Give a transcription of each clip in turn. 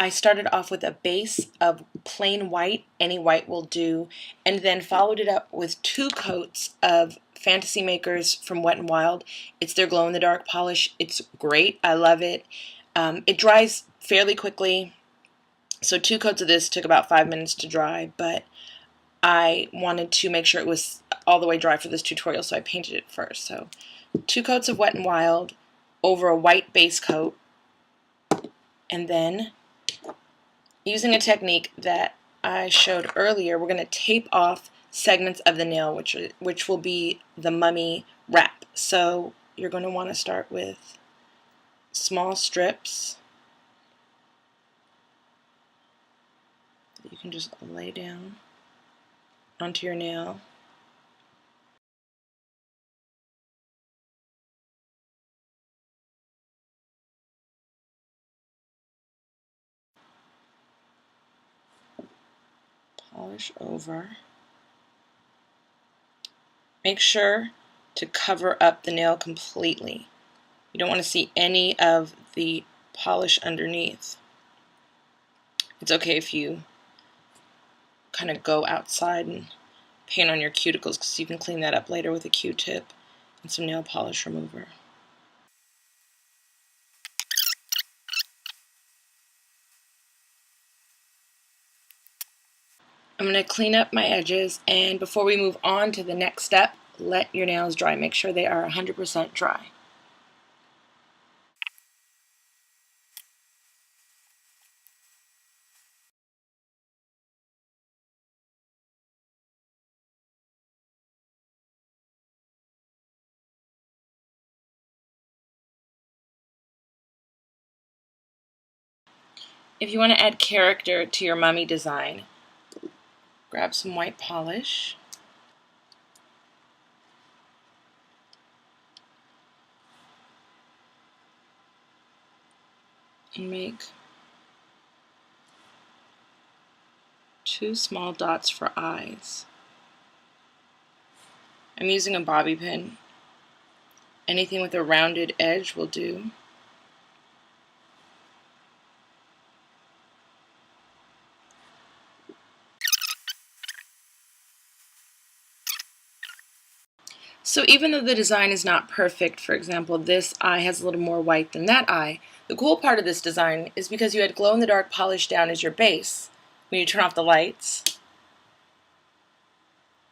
I started off with a base of plain white, any white will do, and then followed it up with 2 coats of Fantasy Makers from Wet n Wild. It's their glow-in-the-dark polish. It's great. I love it. It dries fairly quickly, so 2 coats of this took about 5 minutes to dry, but I wanted to make sure it was all the way dry for this tutorial, so I painted it first. So 2 coats of Wet n Wild over a white base coat, and then using a technique that I showed earlier, we're going to tape off segments of the nail, which will be the mummy wrap. So you're going to want to start with small strips that you can just lay down onto your nail. Polish over. Make sure to cover up the nail completely. You don't want to see any of the polish underneath. It's okay if you kind of go outside and paint on your cuticles, because you can clean that up later with a Q-tip and some nail polish remover. I'm going to clean up my edges, and before we move on to the next step, let your nails dry. Make sure they are 100% dry. If you want to add character to your mummy design, grab some white polish and make 2 small dots for eyes. I'm using a bobby pin. Anything with a rounded edge will do. So even though the design is not perfect, for example, this eye has a little more white than that eye, the cool part of this design is because you had glow-in-the-dark polish down as your base. When you turn off the lights,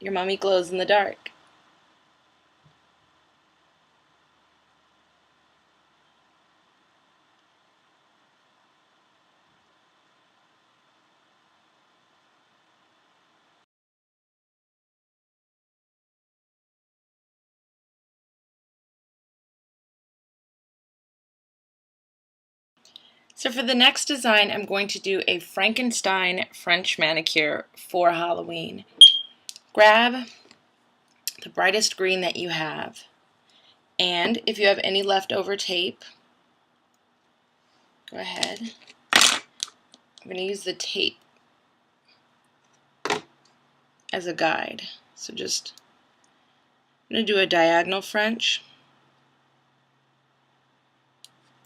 your mummy glows in the dark. So for the next design, I'm going to do a Frankenstein French manicure for Halloween. Grab the brightest green that you have, and if you have any leftover tape, go ahead. I'm going to use the tape as a guide. So I'm going to do a diagonal French.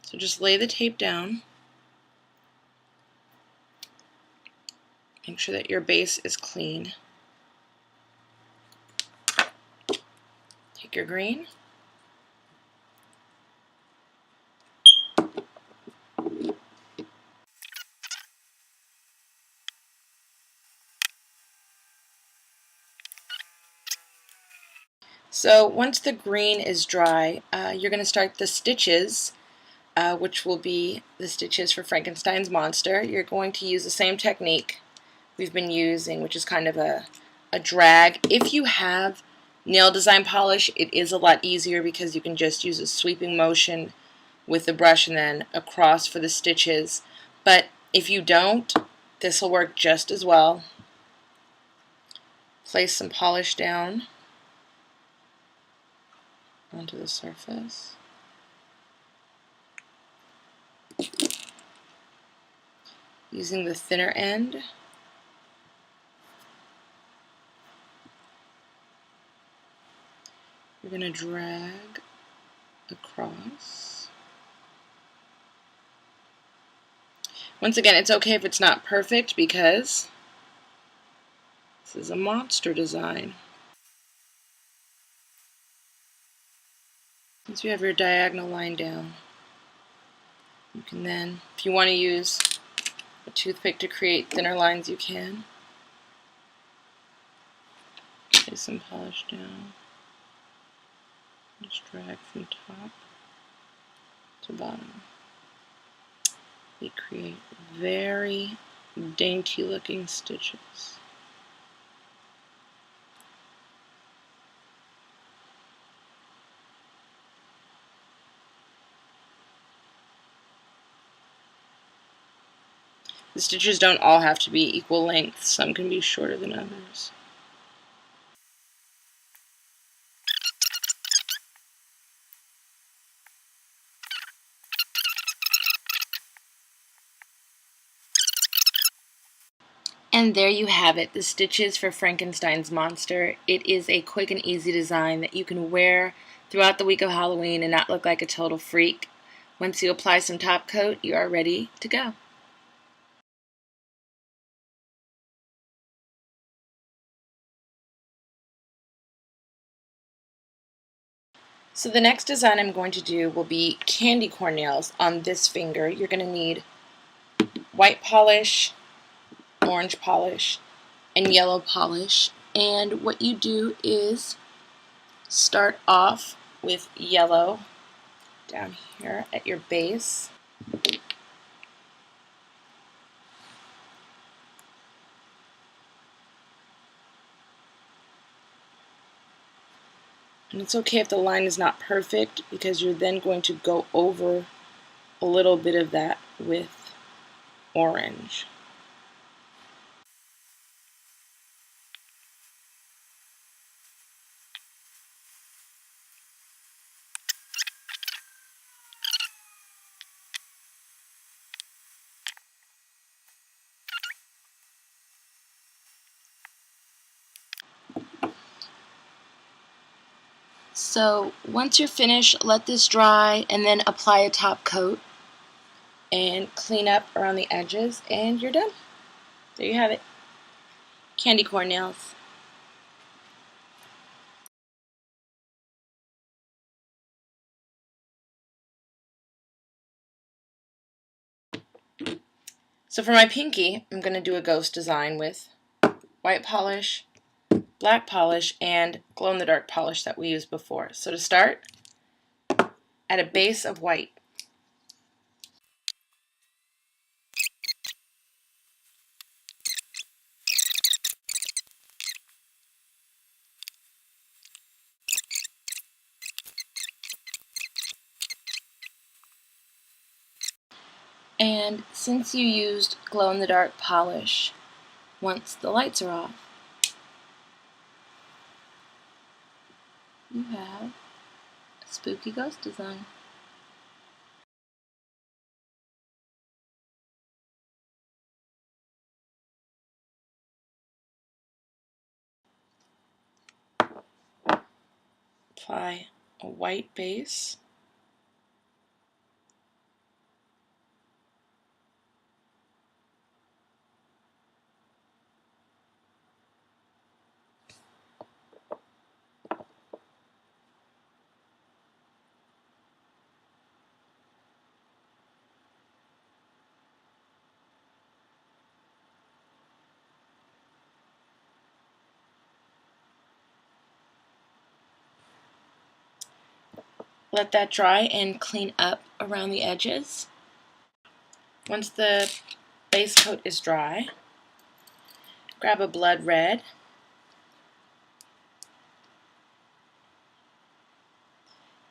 So just lay the tape down. Make sure that your base is clean. Take your green. So once the green is dry, you're going to start the stitches, which will be the stitches for Frankenstein's Monster. You're going to use the same technique we've been using, which is kind of a drag. If you have nail design polish, it is a lot easier because you can just use a sweeping motion with the brush and then across for the stitches. But if you don't, this will work just as well. Place some polish down onto the surface. Using the thinner end, you're going to drag across. Once again, it's okay if it's not perfect because this is a monster design. Once you have your diagonal line down, you can then, if you want to use a toothpick to create thinner lines, you can. Lay some polish down. Just drag from top to bottom. We create very dainty looking stitches. The stitches don't all have to be equal length. Some can be shorter than others. And there you have it, the stitches for Frankenstein's Monster. It is a quick and easy design that you can wear throughout the week of Halloween and not look like a total freak. Once you apply some top coat, you are ready to go. So the next design I'm going to do will be candy corn nails on this finger. You're going to need white polish, orange polish, and yellow polish. And what you do is start off with yellow down here at your base. And it's okay if the line is not perfect because you're then going to go over a little bit of that with orange. So once you're finished, let this dry and then apply a top coat and clean up around the edges and you're done. There you have it. Candy corn nails. So for my pinky, I'm going to do a ghost design with white polish, black polish, and glow-in-the-dark polish that we used before. So to start, add a base of white. And since you used glow-in-the-dark polish, once the lights are off, you have a spooky ghost design. Apply a white base. Let that dry and clean up around the edges. Once the base coat is dry, grab a blood red.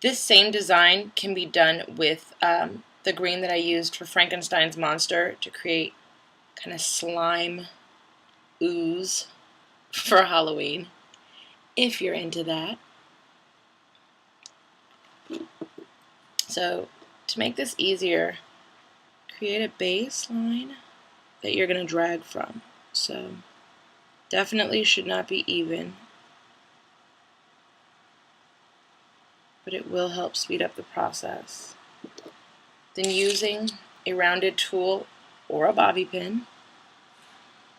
This same design can be done with the green that I used for Frankenstein's Monster to create kind of slime ooze for Halloween, if you're into that. So to make this easier, create a baseline that you're going to drag from. So definitely should not be even, but it will help speed up the process. Then using a rounded tool or a bobby pin,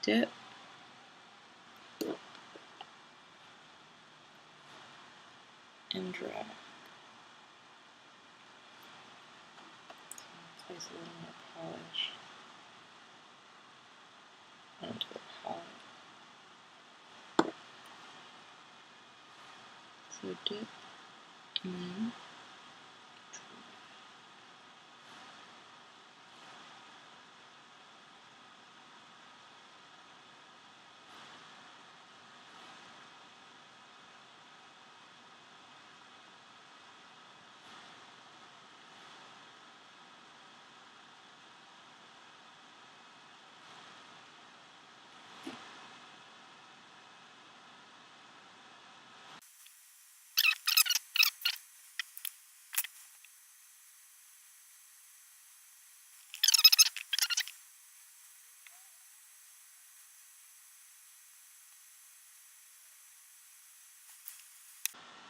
dip, and drag. Place a little more polish onto the palette. So dip, and then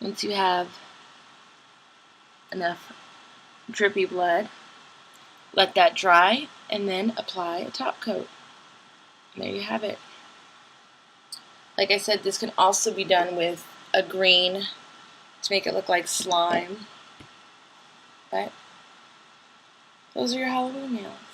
once you have enough drippy blood, let that dry and then apply a top coat. And there you have it. Like I said, this can also be done with a green to make it look like slime. But those are your Halloween nails.